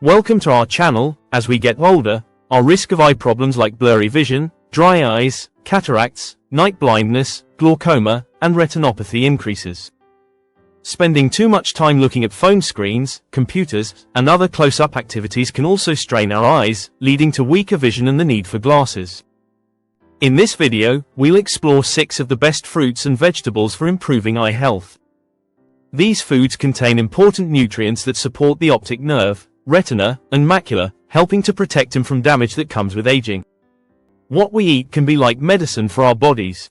Welcome to our channel. As we get older, our risk of eye problems like blurry vision, dry eyes, cataracts, night blindness, glaucoma, and retinopathy increases. Spending too much time looking at phone screens, computers, and other close-up activities can also strain our eyes, leading to weaker vision and the need for glasses. In this video, we'll explore 6 of the best fruits and vegetables for improving eye health. These foods contain important nutrients that support the optic nerve, retina, and macula, helping to protect them from damage that comes with aging. What we eat can be like medicine for our bodies.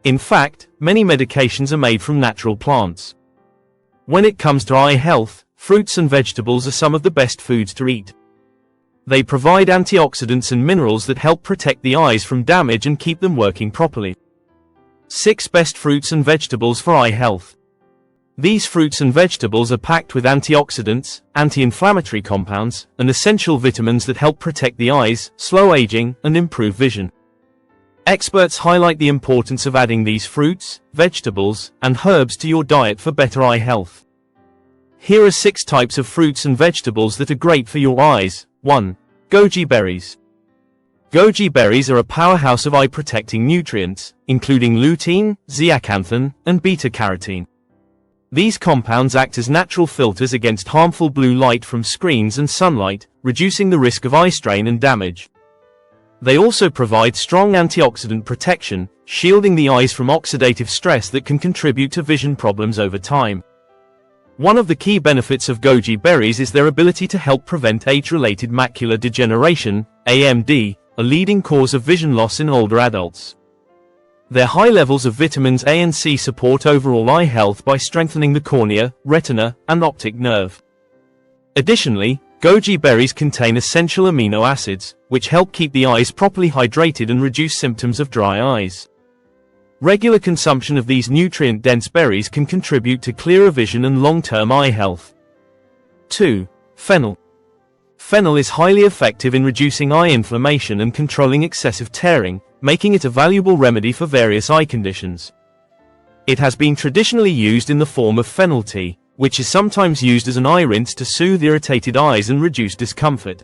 In fact, many medications are made from natural plants. When it comes to eye health, fruits and vegetables are some of the best foods to eat. They provide antioxidants and minerals that help protect the eyes from damage and keep them working properly. 6 best fruits and vegetables for eye health. These fruits and vegetables are packed with antioxidants, anti-inflammatory compounds, and essential vitamins that help protect the eyes, slow aging, and improve vision. Experts highlight the importance of adding these fruits, vegetables, and herbs to your diet for better eye health. Here are 6 types of fruits and vegetables that are great for your eyes. 1. Goji berries. Goji berries are a powerhouse of eye-protecting nutrients, including lutein, zeaxanthin, and beta-carotene. These compounds act as natural filters against harmful blue light from screens and sunlight, reducing the risk of eye strain and damage. They also provide strong antioxidant protection, shielding the eyes from oxidative stress that can contribute to vision problems over time. One of the key benefits of goji berries is their ability to help prevent age-related macular degeneration, AMD, a leading cause of vision loss in older adults. Their high levels of vitamins A and C support overall eye health by strengthening the cornea, retina, and optic nerve. Additionally, goji berries contain essential amino acids, which help keep the eyes properly hydrated and reduce symptoms of dry eyes. Regular consumption of these nutrient-dense berries can contribute to clearer vision and long-term eye health. 2. Fennel. Fennel is highly effective in reducing eye inflammation and controlling excessive tearing, making it a valuable remedy for various eye conditions. It has been traditionally used in the form of fennel tea, which is sometimes used as an eye rinse to soothe irritated eyes and reduce discomfort.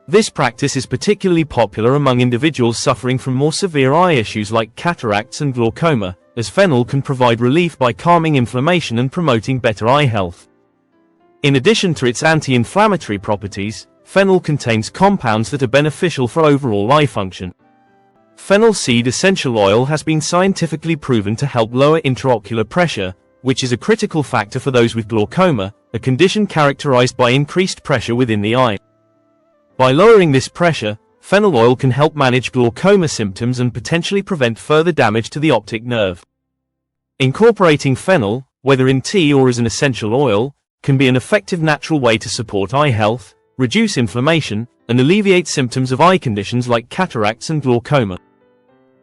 This practice is particularly popular among individuals suffering from more severe eye issues like cataracts and glaucoma, as fennel can provide relief by calming inflammation and promoting better eye health. In addition to its anti-inflammatory properties, fennel contains compounds that are beneficial for overall eye function. Fennel seed essential oil has been scientifically proven to help lower intraocular pressure, which is a critical factor for those with glaucoma, a condition characterized by increased pressure within the eye. By lowering this pressure, fennel oil can help manage glaucoma symptoms and potentially prevent further damage to the optic nerve. Incorporating fennel, whether in tea or as an essential oil, can be an effective natural way to support eye health, reduce inflammation, and alleviate symptoms of eye conditions like cataracts and glaucoma.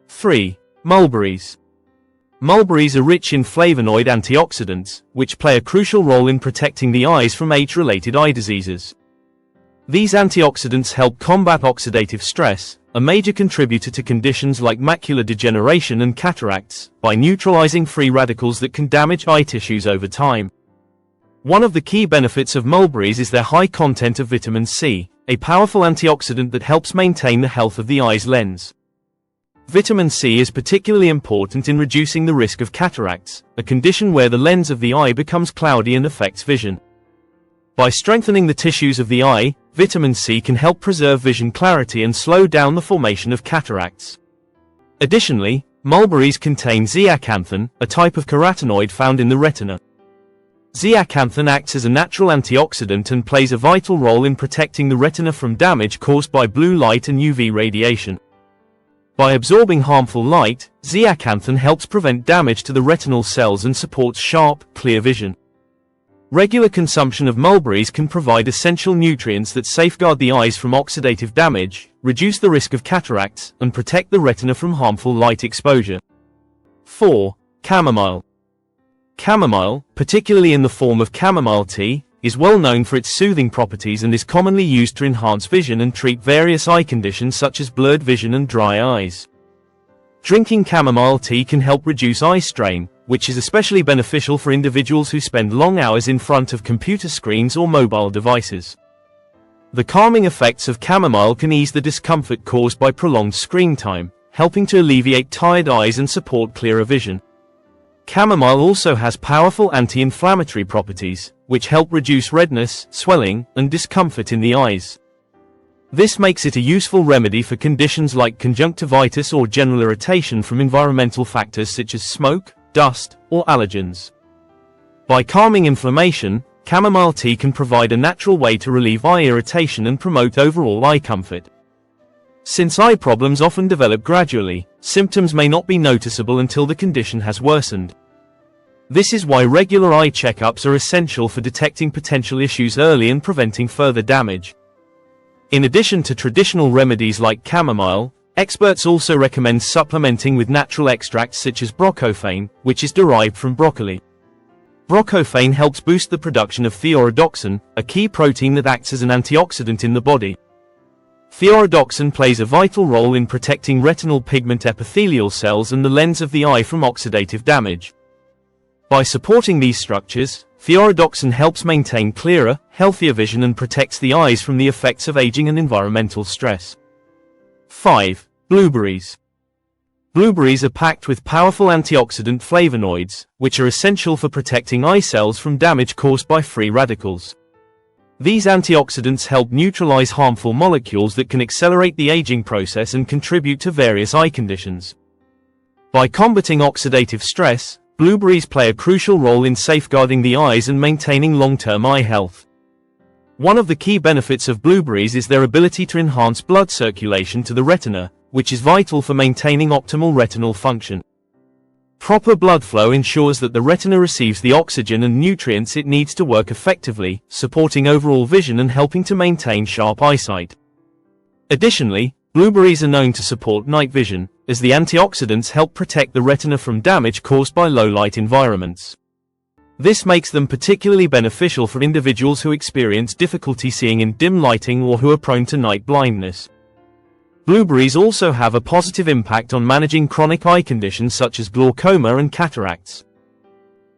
3. Mulberries. Mulberries are rich in flavonoid antioxidants, which play a crucial role in protecting the eyes from age-related eye diseases. These antioxidants help combat oxidative stress, a major contributor to conditions like macular degeneration and cataracts, by neutralizing free radicals that can damage eye tissues over time. One of the key benefits of mulberries is their high content of vitamin C, a powerful antioxidant that helps maintain the health of the eye's lens. Vitamin C is particularly important in reducing the risk of cataracts, a condition where the lens of the eye becomes cloudy and affects vision. By strengthening the tissues of the eye, vitamin C can help preserve vision clarity and slow down the formation of cataracts. Additionally, mulberries contain zeaxanthin, a type of carotenoid found in the retina. Zeaxanthin acts as a natural antioxidant and plays a vital role in protecting the retina from damage caused by blue light and UV radiation. By absorbing harmful light, zeaxanthin helps prevent damage to the retinal cells and supports sharp, clear vision. Regular consumption of mulberries can provide essential nutrients that safeguard the eyes from oxidative damage, reduce the risk of cataracts, and protect the retina from harmful light exposure. 4. Chamomile. Chamomile, particularly in the form of chamomile tea, is well known for its soothing properties and is commonly used to enhance vision and treat various eye conditions such as blurred vision and dry eyes. Drinking chamomile tea can help reduce eye strain, which is especially beneficial for individuals who spend long hours in front of computer screens or mobile devices. The calming effects of chamomile can ease the discomfort caused by prolonged screen time, helping to alleviate tired eyes and support clearer vision. Chamomile also has powerful anti-inflammatory properties, which help reduce redness, swelling, and discomfort in the eyes. This makes it a useful remedy for conditions like conjunctivitis or general irritation from environmental factors such as smoke, dust, or allergens. By calming inflammation, chamomile tea can provide a natural way to relieve eye irritation and promote overall eye comfort. Since eye problems often develop gradually, symptoms may not be noticeable until the condition has worsened. This is why regular eye checkups are essential for detecting potential issues early and preventing further damage. In addition to traditional remedies like chamomile, experts also recommend supplementing with natural extracts such as brocopherine, which is derived from broccoli. Brocopherine helps boost the production of thioredoxin, a key protein that acts as an antioxidant in the body. Thioredoxin plays a vital role in protecting retinal pigment epithelial cells and the lens of the eye from oxidative damage. By supporting these structures, thioredoxin helps maintain clearer, healthier vision and protects the eyes from the effects of aging and environmental stress. 5. Blueberries. Blueberries are packed with powerful antioxidant flavonoids, which are essential for protecting eye cells from damage caused by free radicals. These antioxidants help neutralize harmful molecules that can accelerate the aging process and contribute to various eye conditions. By combating oxidative stress, blueberries play a crucial role in safeguarding the eyes and maintaining long-term eye health. One of the key benefits of blueberries is their ability to enhance blood circulation to the retina, which is vital for maintaining optimal retinal function. Proper blood flow ensures that the retina receives the oxygen and nutrients it needs to work effectively, supporting overall vision and helping to maintain sharp eyesight. Additionally, blueberries are known to support night vision, as the antioxidants help protect the retina from damage caused by low-light environments. This makes them particularly beneficial for individuals who experience difficulty seeing in dim lighting or who are prone to night blindness. Blueberries also have a positive impact on managing chronic eye conditions such as glaucoma and cataracts.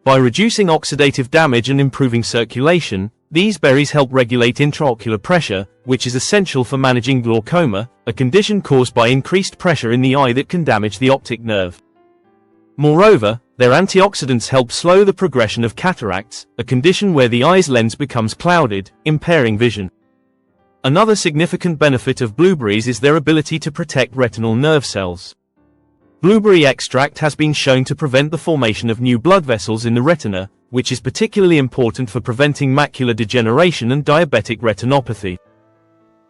By reducing oxidative damage and improving circulation, these berries help regulate intraocular pressure, which is essential for managing glaucoma, a condition caused by increased pressure in the eye that can damage the optic nerve. Moreover, their antioxidants help slow the progression of cataracts, a condition where the eye's lens becomes clouded, impairing vision. Another significant benefit of blueberries is their ability to protect retinal nerve cells. Blueberry extract has been shown to prevent the formation of new blood vessels in the retina, which is particularly important for preventing macular degeneration and diabetic retinopathy.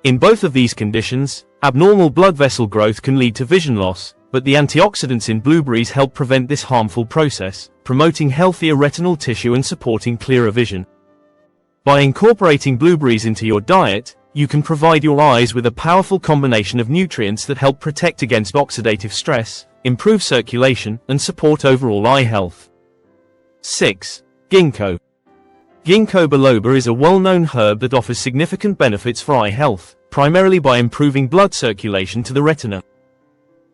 In both of these conditions, abnormal blood vessel growth can lead to vision loss, but the antioxidants in blueberries help prevent this harmful process, promoting healthier retinal tissue and supporting clearer vision. By incorporating blueberries into your diet, you can provide your eyes with a powerful combination of nutrients that help protect against oxidative stress, improve circulation, and support overall eye health. 6. Ginkgo. Ginkgo biloba is a well-known herb that offers significant benefits for eye health, primarily by improving blood circulation to the retina.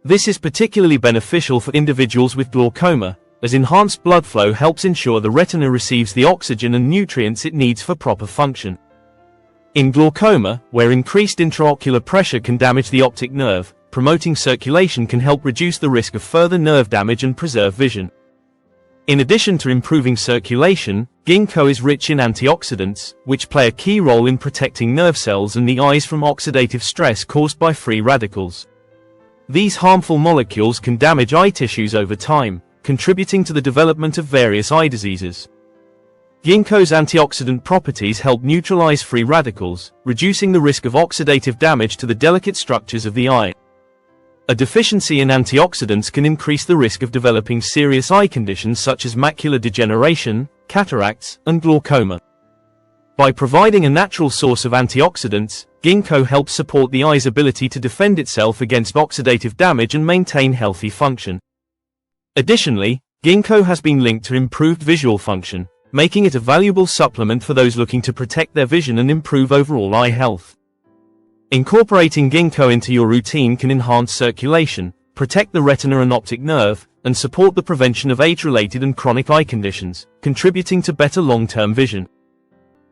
This is particularly beneficial for individuals with glaucoma, as enhanced blood flow helps ensure the retina receives the oxygen and nutrients it needs for proper function. In glaucoma, where increased intraocular pressure can damage the optic nerve, promoting circulation can help reduce the risk of further nerve damage and preserve vision. In addition to improving circulation, ginkgo is rich in antioxidants, which play a key role in protecting nerve cells and the eyes from oxidative stress caused by free radicals. These harmful molecules can damage eye tissues over time, contributing to the development of various eye diseases. Ginkgo's antioxidant properties help neutralize free radicals, reducing the risk of oxidative damage to the delicate structures of the eye. A deficiency in antioxidants can increase the risk of developing serious eye conditions such as macular degeneration, cataracts, and glaucoma. By providing a natural source of antioxidants, ginkgo helps support the eye's ability to defend itself against oxidative damage and maintain healthy function. Additionally, ginkgo has been linked to improved visual function, making it a valuable supplement for those looking to protect their vision and improve overall eye health. Incorporating ginkgo into your routine can enhance circulation, protect the retina and optic nerve, and support the prevention of age-related and chronic eye conditions, contributing to better long-term vision.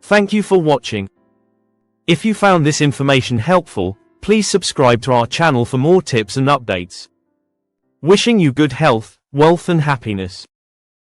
Thank you for watching. If you found this information helpful, please subscribe to our channel for more tips and updates. Wishing you good health, wealth and happiness.